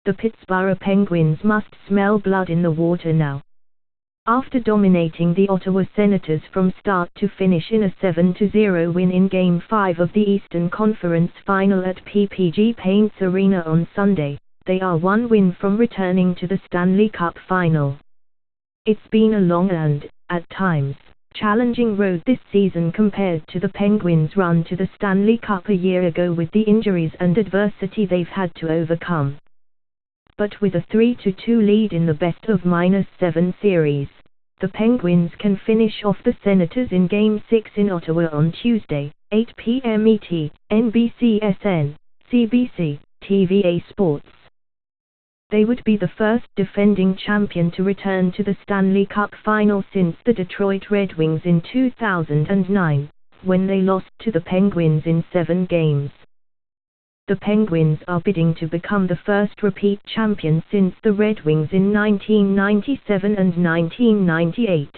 The Pittsburgh Penguins must smell blood in the water now. After dominating the Ottawa Senators from start to finish in a 7-0 win in Game 5 of the Eastern Conference Final at PPG Paints Arena on Sunday, they are one win from returning to the Stanley Cup Final. It's been a long and, at times, challenging road this season compared to the Penguins' run to the Stanley Cup a year ago with the injuries and adversity they've had to overcome. But with a 3-2 lead in the best-of-7 series, the Penguins can finish off the Senators in Game 6 in Ottawa on Tuesday, 8 p.m. ET, NBCSN, CBC, TVA Sports. They would be the first defending champion to return to the Stanley Cup Final since the Detroit Red Wings in 2009, when they lost to the Penguins in 7 games. The Penguins are bidding to become the first repeat champion since the Red Wings in 1997 and 1998.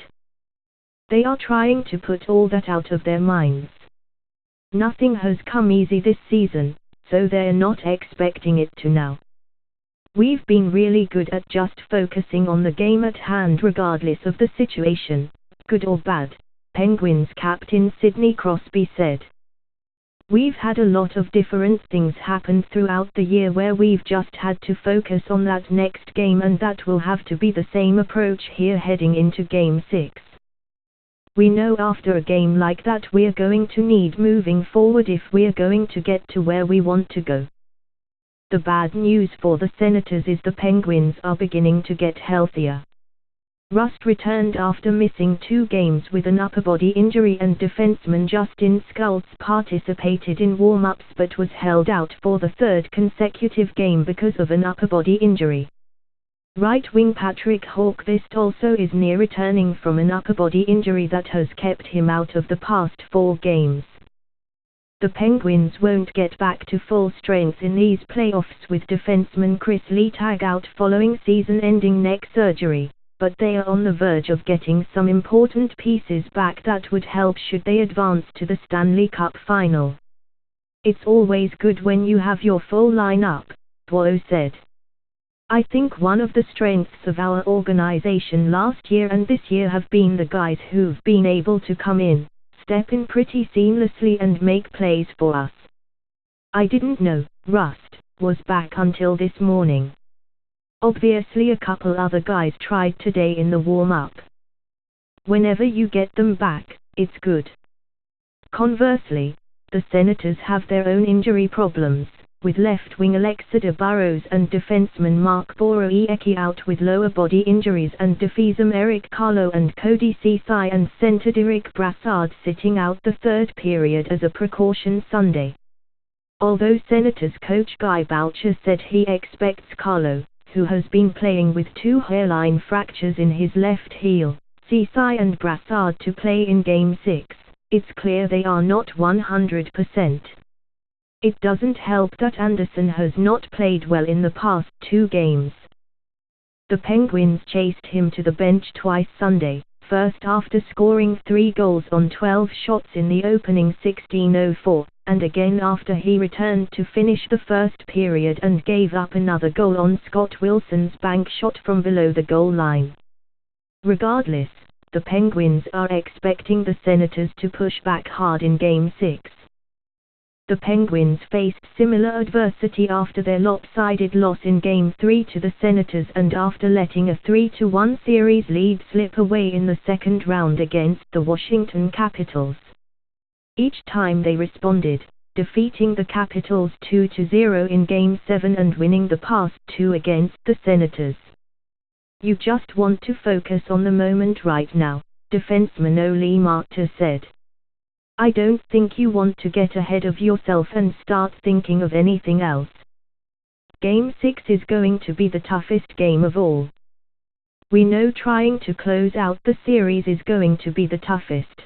They are trying to put all that out of their minds. Nothing has come easy this season, so they're not expecting it to now. We've been really good at just focusing on the game at hand regardless of the situation, good or bad, Penguins captain Sidney Crosby said. We've had a lot of different things happen throughout the year where we've just had to focus on that next game, and that will have to be the same approach here heading into Game 6. We know after a game like that we're going to need moving forward if we're going to get to where we want to go. The bad news for the Senators is the Penguins are beginning to get healthier. Rust returned after missing 2 games with an upper body injury, and defenseman Justin Schultz participated in warm-ups but was held out for the 3rd consecutive game because of an upper body injury. Right wing Patrick Hawkvist also is near returning from an upper body injury that has kept him out of the past 4 games. The Penguins won't get back to full strength in these playoffs with defenseman Chris Letang out following season-ending neck surgery, but they are on the verge of getting some important pieces back that would help should they advance to the Stanley Cup Final. It's always good when you have your full lineup, Boyle said. I think one of the strengths of our organization last year and this year have been the guys who've been able to come in, step in pretty seamlessly and make plays for us. I didn't know Rust was back until this morning. Obviously a couple other guys tried today in the warm-up. Whenever you get them back, it's good. Conversely, the Senators have their own injury problems, with left wing Alexander Burrows and defenseman Mark Borowiecki out with lower body injuries, and defenseman Erik Karlsson and Cody Ceci and center Derek Brassard sitting out the 3rd period as a precaution Sunday. Although Senators coach Guy Boucher said he expects Karlsson, who has been playing with 2 hairline fractures in his left heel, Ceci and Brassard to play in Game 6, it's clear they are not 100%. It doesn't help that Anderson has not played well in the past 2 games. The Penguins chased him to the bench twice Sunday, first after scoring 3 goals on 12 shots in the opening 16:04, and again after he returned to finish the 1st period and gave up another goal on Scott Wilson's bank shot from below the goal line. Regardless, the Penguins are expecting the Senators to push back hard in Game 6. The Penguins faced similar adversity after their lopsided loss in Game 3 to the Senators and after letting a 3-1 series lead slip away in the 2nd round against the Washington Capitals. Each time they responded, defeating the Capitals 2-0 in Game 7 and winning the past 2 against the Senators. You just want to focus on the moment right now, defenseman Ole Markter said. I don't think you want to get ahead of yourself and start thinking of anything else. Game 6 is going to be the toughest game of all. We know trying to close out the series is going to be the toughest.